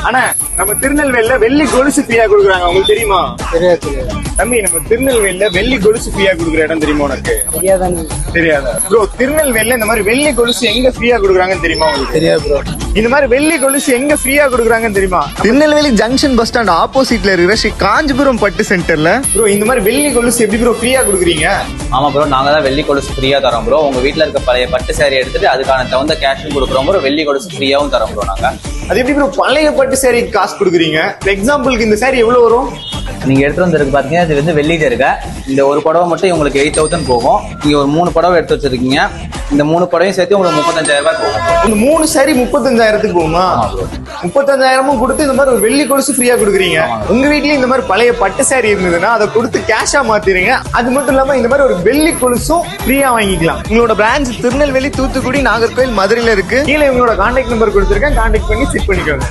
ஆனா நம்ம திருநெல்வேலியில வெள்ளி கொலுசு ஃப்ரீயா கொடுக்குறாங்க, உங்களுக்கு தெரியுமா? தெரியாது. தம்பி, நம்ம திருநெல்வேலியில வெள்ளி கொலுசு ஃப்ரீயா கொடுக்குற இடம் தெரியுமா உனக்கு? தெரியாதா ப்ரோ? திருநெல்வேலியில இந்த மாதிரி வெள்ளி கொலுசு எங்க ஃப்ரீயா கொடுக்குறாங்கன்னு தெரியுமா உங்களுக்கு? தெரியாது ப்ரோ. இந்த மாதிரி வெள்ளி கொலுசு எங்க ஃப்ரீயா கொடுக்குறாங்கன்னு தெரியுமா? திருநெல்வேலி ஜங்ஷன் பஸ் ஸ்டாண்ட் ஆப்போசிட்ல இருக்கிற ஸ்ரீ காஞ்சிபுரம் பட்டு சென்டர்ல ப்ரோ இந்த மாதிரி வெள்ளி கொலுசு எப்படி ப்ரோ ஃப்ரீயா கொடுக்குறீங்க? ஆமா ப்ரோ, நாங்க தான் வெள்ளி கொலுசு ஃப்ரீயா தரோம் ப்ரோ. உங்க வீட்டுல இருக்க பழைய பட்டு சாரி எடுத்துட்டு அதுக்கான தகுந்த கேஷும் கொடுக்குறோம் ப்ரோ. வெள்ளி கொலுசு ஃப்ரீயாவும் தரோம் ப்ரோ. நாங்க அது எப்படி ப்ரோ பழைய பட்டு சாரி காசு கொடுக்குறீங்க? எக்ஸாம்பிளுக்கு இந்த சாரி எவ்வளவு வரும்? நீங்க எடுத்து வந்திருக்கு பாத்தீங்கன்னா இது வந்து வெள்ளி இருக்க. இந்த ஒரு புடவை மட்டும் உங்களுக்கு 8,000 போகும். நீங்க ஒரு 3 புடவை எடுத்து வச்சிருக்கீங்க. இந்த 3 புடவையும் சேர்த்து உங்களுக்கு 35,000 ரூபாய் போகும். இந்த 3 சாரி 35,000 போகுமா? 35,000 கொடுத்து இந்த மாதிரி ஒரு வெள்ளி கொலுசு ஃப்ரீயா கொடுக்குறீங்க. உங்க வீட்லயும் இந்த மாதிரி பழைய பட்டு சாரி இருந்ததுன்னா அதை கொடுத்து கேஷா மாத்திரீங்க. அது மட்டும் இல்லாம இந்த மாதிரி ஒரு வெள்ளி கொலுசும் ஃப்ரீயா வாங்கிக்கலாம். உங்களோட பிரான்ச் திருநெல்வேலி, தூத்துக்குடி, நாகர்கோவில், மதுரையில இருக்கு. கீழே உங்களோட கான்டாக்ட் நம்பர் கொடுத்துருக்கேன், கான்டாக்ட் பண்ணி செக் பண்ணிக்கோங்க.